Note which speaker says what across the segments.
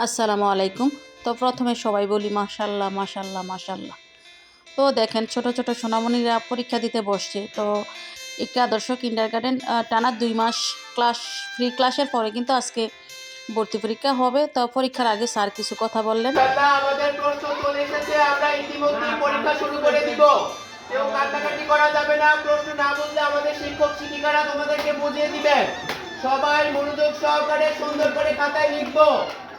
Speaker 1: আসসালামু আলাইকুম। তো প্রথমে সবাই বলি মাশাল্লাহ মাশাল্লাহ মাশাল্লাহ। তো দেখেন ছোট ছোট সোনামণিরা পরীক্ষা দিতে বসছে। তো একটি আদর্শ কিন্ডারগার্টেন টানা 2 মাস ক্লাস ফ্রি ক্লাসের পরে কিন্তু আজকে ভর্তি পরীক্ষা হবে। তো পরীক্ষার আগে স্যার কিছু কথা বললেন।
Speaker 2: আমাদের প্রশ্ন চলে এসেছে, আমরা ইতিমধ্যেই পরীক্ষা শুরু করে দিব। কেউ কাটাকাটি করা যাবে না। প্রশ্ন না বুঝলে আমাদের শিক্ষক শিক্ষিকারা তোমাদেরকে বুঝিয়ে দিবেন। সবাই মনোযোগ সহকারে সুন্দর করে খাতায় লিখবো।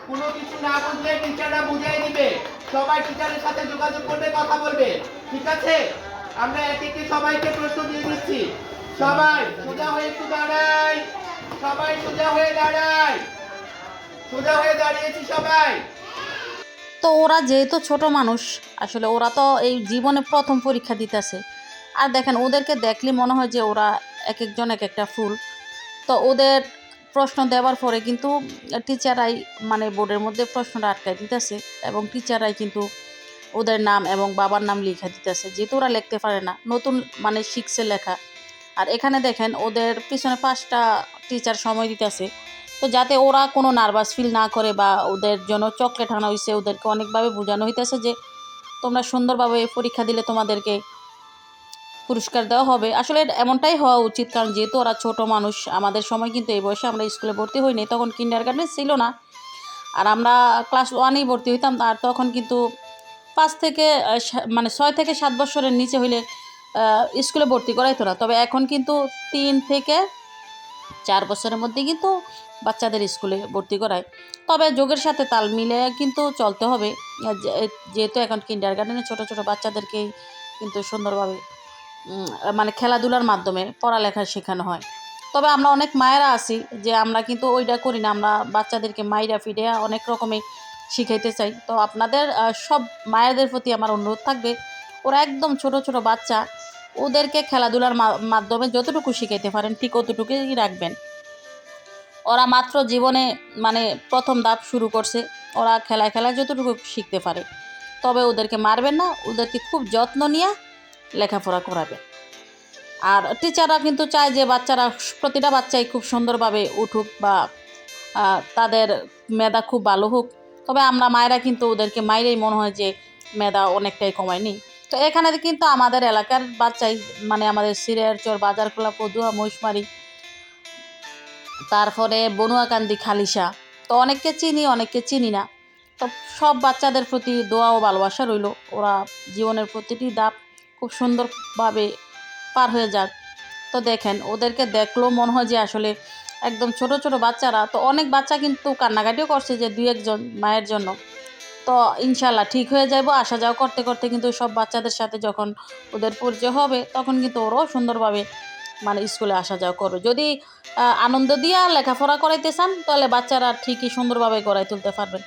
Speaker 2: কোনো কিছু না বুঝলে টিচাররা বুঝিয়ে দিবে। সবাই টিচারের সাথে যোগাযোগ করবে, কথা বলবে, ঠিক আছে? আমরা এক একটি সবাইকে প্রশ্ন দিয়ে দিচ্ছি। সবাই সোজা হয়ে একটু দাঁড়াই। সবাই সোজা হয়ে দাঁড়াই। সোজা হয়ে দাঁড়িয়েছি সবাই।
Speaker 1: তো ওরা যেহেতু ছোট মানুষ, আসলে ওরা তো এই জীবনে প্রথম পরীক্ষা দিতেছে। আর দেখেন ওদেরকে দেখলে মনে হয় যে ওরা এক একজন এক একটা ফুল। তো ওদের প্রশ্ন দেওয়ার পরে কিন্তু টিচাররাই মানে বোর্ডের মধ্যে প্রশ্নটা আটকায় দিতেছে এবং টিচাররাই কিন্তু ওদের নাম এবং বাবার নাম লিখে দিতেছে, যেহেতু ওরা লিখতে পারে না, নতুন মানে শিখছে লেখা। আর এখানে দেখেন ওদের পিছনে 5টা টিচার সময় দিতেছে, তো যাতে ওরা কোনো নার্ভাস ফিল না করে বা ওদের জন্য চকলেট আনা হয়েছে, ওদেরকে অনেকভাবে বোঝানো হইতেছে যে তোমরা সুন্দরভাবে পরীক্ষা দিলে তোমাদেরকে পুরস্কার দেওয়া হবে। আসলে এমনটাই হওয়া উচিত, কারণ যেহেতু ওরা ছোট মানুষ। আমাদের সময় কিন্তু এই বয়সে আমরা স্কুলে ভর্তি হইনি, তখন কিন্ডারগার্টেন ছিল না। আর আমরা ক্লাস 1এই ভর্তি হইতাম। আর তখন কিন্তু 5 থেকে মানে 6 থেকে 7 বছরের নিচে হইলে স্কুলে ভর্তি করাইতো না। তবে এখন কিন্তু 3 থেকে 4 বছরের মধ্যে কিন্তু বাচ্চাদের স্কুলে ভর্তি করায়। তবে যুগের সাথে তাল মিলে কিন্তু চলতে হবে। যেহেতু এখন কিন্ডারগার্টেনে ছোট ছোট বাচ্চাদেরকেই কিন্তু সুন্দরভাবে মানে খেলাধুলার মাধ্যমে পড়ালেখা শেখানো হয়। তবে আমরা অনেক মায়েরা আছি যে আমরা কিন্তু ওইটা করি না, আমরা বাচ্চাদেরকে মাইরা ফিরে অনেক রকমের শিখাইতে চাই। তো আপনাদের সব মায়েদের প্রতি আমার অনুরোধ থাকবে, ওরা একদম ছোট ছোট বাচ্চা, ওদেরকে খেলাধুলার মাধ্যমে যতটুকু শিখাইতে পারেন ঠিক অতটুকুই রাখবেন। ওরা মাত্র জীবনে মানে প্রথম ধাপ শুরু করছে, ওরা খেলায় খেলায় যতটুকু শিখতে পারে। তবে ওদেরকে মারবেন না, ওদেরকে খুব যত্ন নিয়ে লেখাপড়া করাবেন। আর টিচাররা কিন্তু চায় যে বাচ্চারা, প্রতিটা বাচ্চাই খুব সুন্দরভাবে উঠুক বা তাদের মেধা খুব ভালো হোক। তবে আমরা মায়েরা কিন্তু ওদেরকে মাইরেই মনে হয় যে মেধা অনেকটাই কমায়নি। তো এখানে কিন্তু আমাদের এলাকার বাচ্চাই, মানে আমাদের সিরিয়ারচর, বাজারখোলা, পদুয়া, মহিষমারি, তারপরে বনুয়াকান্দি, খালিশা, তো অনেককে চিনি অনেককে চিনি না। তো সব বাচ্চাদের প্রতি দোয়া ও ভালোবাসা রইল, ওরা জীবনের প্রতিটি ধাপ খুব সুন্দরভাবে পার হয়ে যাক। তো দেখেন ওদেরকে দেখলেও মনে হয় যে আসলে একদম ছোট ছোট বাচ্চারা। তো অনেক বাচ্চা কিন্তু কান্নাকাটিও করছে যে 2-1 জন মায়ের জন্য। তো ইনশাল্লাহ ঠিক হয়ে যাব। আসা যাওয়া করতে করতে কিন্তু সব বাচ্চাদের সাথে যখন ওদের পরিচয় হবে, তখন কিন্তু ওরাও সুন্দরভাবে মানে স্কুলে আসা যাওয়া করবে। যদি আনন্দ দিয়া লেখাপড়া করাইতে চান, তাহলে বাচ্চারা ঠিকই সুন্দরভাবে গড়াই তুলতে পারবেন।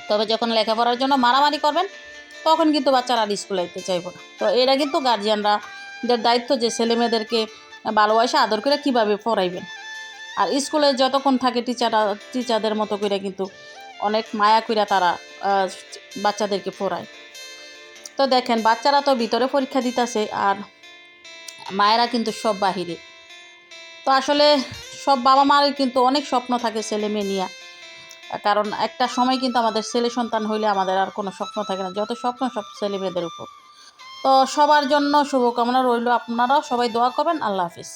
Speaker 1: তবে যখন লেখাপড়ার জন্য মারামারি করবেন, তখন কিন্তু বাচ্চারা আর স্কুলে যেতে চাইব না। তো এটা কিন্তু গার্জিয়ানরাদের দায়িত্ব যে ছেলেমেয়েদেরকে ভালোবাসা আদর করে কীভাবে পড়াইবেন। আর স্কুলে যতক্ষণ থাকে টিচারদের মতো করে কিন্তু অনেক মায়া কইরা তারা বাচ্চাদেরকে পড়ায়। তো দেখেন বাচ্চারা তো ভিতরে পরীক্ষা দিতেছে আর মায়েরা কিন্তু সব বাহিরে। তো আসলে সব বাবা মারই কিন্তু অনেক স্বপ্ন থাকে ছেলে মেয়ে নিয়ে, কারণ একটা সময় কিন্তু আমাদের ছেলে সন্তান হইলে আমাদের আর কোনো স্বপ্ন থাকে না, যত স্বপ্ন সব ছেলে মেয়েদের উপর। তো সবার জন্য শুভকামনা রইল, আপনারাও সবাই দোয়া করবেন। আল্লাহ হাফিজ।